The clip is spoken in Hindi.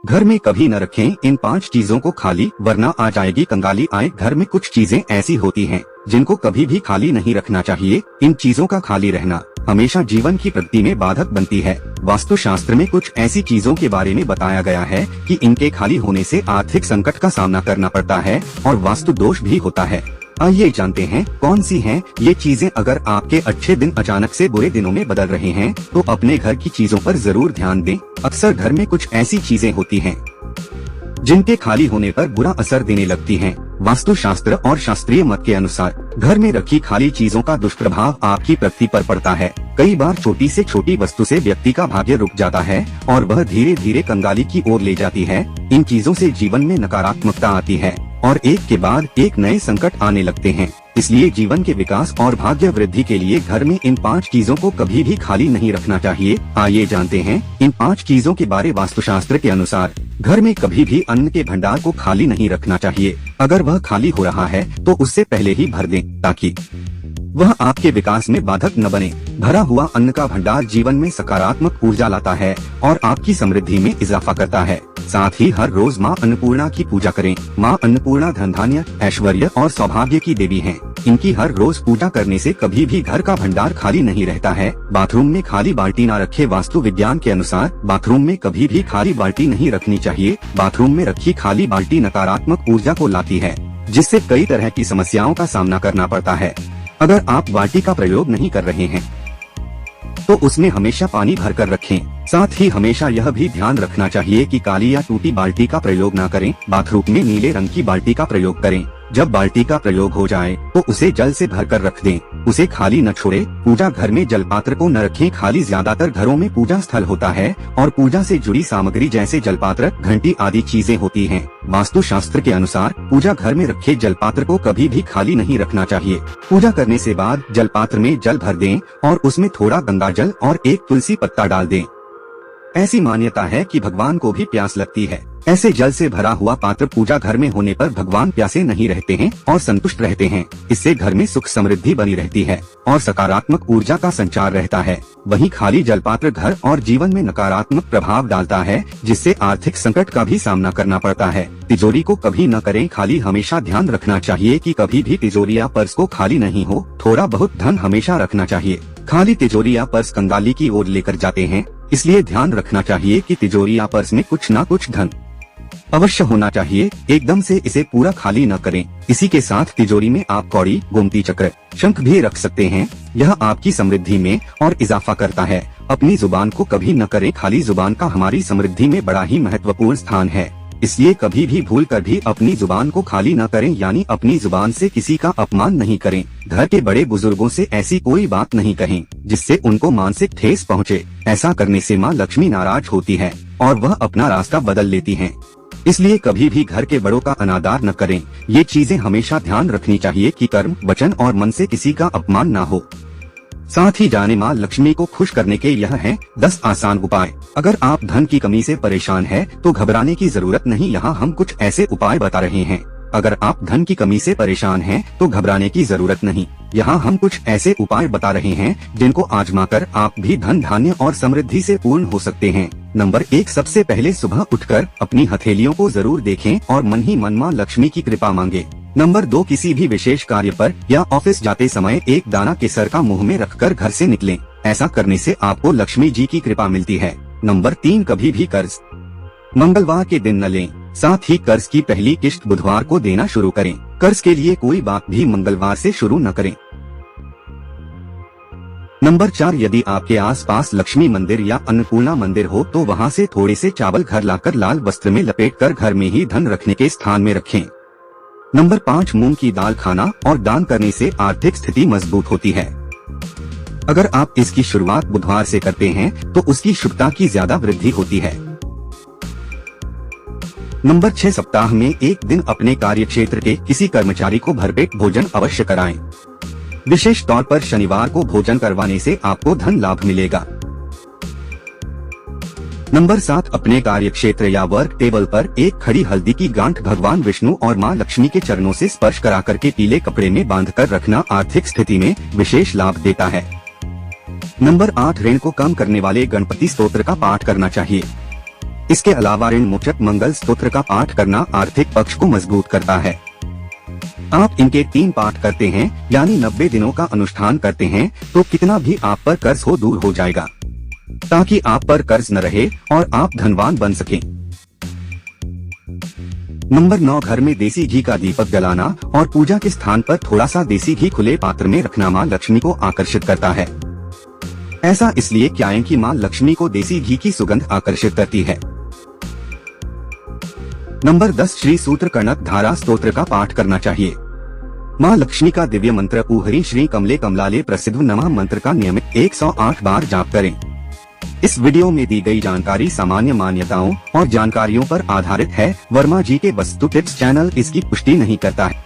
घर में कभी न रखें इन 5 चीजों को खाली, वरना आ जाएगी कंगाली आए। घर में कुछ चीजें ऐसी होती हैं जिनको कभी भी खाली नहीं रखना चाहिए। इन चीजों का खाली रहना हमेशा जीवन की प्रगति में बाधक बनती है। वास्तु शास्त्र में कुछ ऐसी चीजों के बारे में बताया गया है कि इनके खाली होने से आर्थिक संकट का सामना करना पड़ता है और वास्तु दोष भी होता है। आइए जानते हैं कौन सी हैं ये चीजें। अगर आपके अच्छे दिन अचानक से बुरे दिनों में बदल रहे हैं तो अपने घर की चीजों पर जरूर ध्यान दें। अक्सर घर में कुछ ऐसी चीजें होती हैं जिनके खाली होने पर बुरा असर देने लगती हैं। वास्तु शास्त्र और शास्त्रीय मत के अनुसार घर में रखी खाली चीजों का दुष्प्रभाव आपकी प्रगति पर पड़ता है। कई बार छोटी से छोटी वस्तु से व्यक्ति का भाग्य रुक जाता है और वह धीरे धीरे कंगाली की ओर ले जाती है। इन चीजों से जीवन में नकारात्मकता आती है और एक के बाद एक नए संकट आने लगते हैं। इसलिए जीवन के विकास और भाग्य वृद्धि के लिए घर में इन 5 चीजों को कभी भी खाली नहीं रखना चाहिए। आइए जानते हैं इन 5 चीजों के बारे। वास्तुशास्त्र के अनुसार घर में कभी भी अन्न के भंडार को खाली नहीं रखना चाहिए। अगर वह खाली हो रहा है तो उससे पहले ही भर दें ताकि वह आपके विकास में बाधक न बने। भरा हुआ अन्न का भंडार जीवन में सकारात्मक ऊर्जा लाता है और आपकी समृद्धि में इजाफा करता है। साथ ही हर रोज माँ अन्नपूर्णा की पूजा करें। माँ अन्नपूर्णा धन धान्य, ऐश्वर्य और सौभाग्य की देवी हैं। इनकी हर रोज पूजा करने से कभी भी घर का भंडार खाली नहीं रहता है। बाथरूम में खाली बाल्टी न रखें। वास्तु विज्ञान के अनुसार बाथरूम में कभी भी खाली बाल्टी नहीं रखनी चाहिए। बाथरूम में रखी खाली बाल्टी नकारात्मक ऊर्जा को लाती है, जिससे कई तरह की समस्याओं का सामना करना पड़ता है। अगर आप बाल्टी का प्रयोग नहीं कर रहे हैं तो उसमें हमेशा पानी भरकर रखें। साथ ही हमेशा यह भी ध्यान रखना चाहिए कि काली या टूटी बाल्टी का प्रयोग न करें। बाथरूम में नीले रंग की बाल्टी का प्रयोग करें। जब बाल्टी का प्रयोग हो जाए तो उसे जल से भरकर रख दें, उसे खाली न छोड़े। पूजा घर में जलपात्र को न रखें खाली। ज्यादातर घरों में पूजा स्थल होता है और पूजा से जुड़ी सामग्री जैसे जलपात्र, घंटी आदि चीजें होती हैं। वास्तु शास्त्र के अनुसार पूजा घर में रखे जलपात्र को कभी भी खाली नहीं रखना चाहिए। पूजा करने से बाद जलपात्र में जल भर दें और उसमें थोड़ा गंगा जल और एक तुलसी पत्ता डाल दें। ऐसी मान्यता है कि भगवान को भी प्यास लगती है। ऐसे जल से भरा हुआ पात्र पूजा घर में होने पर भगवान प्यासे नहीं रहते हैं और संतुष्ट रहते हैं। इससे घर में सुख समृद्धि बनी रहती है और सकारात्मक ऊर्जा का संचार रहता है। वहीं खाली जलपात्र घर और जीवन में नकारात्मक प्रभाव डालता है, जिससे आर्थिक संकट का भी सामना करना पड़ता है। तिजोरी को कभी न करें खाली। हमेशा ध्यान रखना चाहिए कि कभी भी तिजोरी या पर्स को खाली नहीं हो। थोड़ा बहुत धन हमेशा रखना चाहिए। खाली तिजोरी या पर्स कंगाली की ओर लेकर जाते हैं, इसलिए ध्यान रखना चाहिए कि तिजोरी या पर्स में कुछ न कुछ धन अवश्य होना चाहिए। एकदम से इसे पूरा खाली न करें। इसी के साथ तिजोरी में आप कौड़ी, गोमती चक्र, शंख भी रख सकते हैं। यह आपकी समृद्धि में और इजाफा करता है। अपनी जुबान को कभी न करें खाली। जुबान का हमारी समृद्धि में बड़ा ही महत्वपूर्ण स्थान है, इसलिए कभी भी भूल कर भी अपनी जुबान को खाली न करें। यानी अपनी जुबान से किसी का अपमान नहीं करें। घर के बड़े बुजुर्गों से ऐसी कोई बात नहीं कहें जिससे उनको मानसिक ठेस पहुँचे। ऐसा करने से माँ लक्ष्मी नाराज होती है और वह अपना रास्ता बदल लेती हैं। इसलिए कभी भी घर के बड़ों का अनादर न करें। ये चीजें हमेशा ध्यान रखनी चाहिए कि कर्म, वचन और मन से किसी का अपमान न हो। साथ ही जाने माँ लक्ष्मी को खुश करने के यह हैं 10 आसान उपाय। अगर आप धन की कमी से परेशान हैं तो घबराने की जरूरत नहीं। यहाँ हम कुछ ऐसे उपाय बता रहे हैं। अगर आप धन की कमी से परेशान हैं तो घबराने की जरूरत नहीं। यहाँ हम कुछ ऐसे उपाय बता रहे हैं जिनको आजमाकर आप भी धन, धान्य और समृद्धि से पूर्ण हो सकते हैं। नंबर 1, सबसे पहले सुबह उठकर अपनी हथेलियों को जरूर देखें और मन ही मन माँ लक्ष्मी की कृपा मांगे। नंबर 2, किसी भी विशेष कार्य पर या ऑफिस जाते समय एक दाना केसर का मुंह में रखकर घर से निकलें। ऐसा करने से आपको लक्ष्मी जी की कृपा मिलती है। नंबर 3, कभी भी कर्ज मंगलवार के दिन न लें। साथ ही कर्ज की पहली किश्त बुधवार को देना शुरू करें। कर्ज के लिए कोई बात भी मंगलवार से शुरू न करें। नंबर 4, यदि आपके आसपास लक्ष्मी मंदिर या अन्नपूर्णा मंदिर हो तो वहां से थोड़े से चावल घर लाकर लाल वस्त्र में लपेटकर घर में ही धन रखने के स्थान में रखें। नंबर 5, मूंग की दाल खाना और दान करने से आर्थिक स्थिति मजबूत होती है। अगर आप इसकी शुरुआत बुधवार से करते हैं तो उसकी शुभता की ज्यादा वृद्धि होती है। नंबर 6, सप्ताह में एक दिन अपने कार्यक्षेत्र के किसी कर्मचारी को भरपेट भोजन अवश्य कराएं। विशेष तौर पर शनिवार को भोजन करवाने से आपको धन लाभ मिलेगा। नंबर 7, अपने कार्यक्षेत्र या वर्क टेबल पर एक खड़ी हल्दी की गांठ भगवान विष्णु और मां लक्ष्मी के चरणों से स्पर्श करा करके पीले कपड़े में बांधकर रखना आर्थिक स्थिति में विशेष लाभ देता है। नंबर 8, ऋण को कम करने वाले गणपति स्तोत्र का पाठ करना चाहिए। इसके अलावा ऋण मोचक मंगल स्तोत्र का पाठ करना आर्थिक पक्ष को मजबूत करता है। आप इनके 3 पाठ करते हैं यानी 90 दिनों का अनुष्ठान करते हैं तो कितना भी आप पर कर्ज हो दूर हो जाएगा, ताकि आप पर कर्ज न रहे और आप धनवान बन सकें। नंबर 9, घर में देसी घी का दीपक जलाना और पूजा के स्थान पर थोड़ा सा देसी घी खुले पात्र में रखना मां लक्ष्मी को आकर्षित करता है। ऐसा इसलिए क्योंकि मां लक्ष्मी को देसी घी की सुगंध आकर्षित करती है। नंबर 10, श्री सूत्र कनक धारा स्तोत्र का पाठ करना चाहिए। मां लक्ष्मी का दिव्य मंत्र ऊहरी श्री कमले कमलाले प्रसिद्ध नमः मंत्र का नियमित 108 बार जाप करें। इस वीडियो में दी गई जानकारी सामान्य मान्यताओं और जानकारियों पर आधारित है। वर्मा जी के वास्तु टिप्स चैनल इसकी पुष्टि नहीं करता है।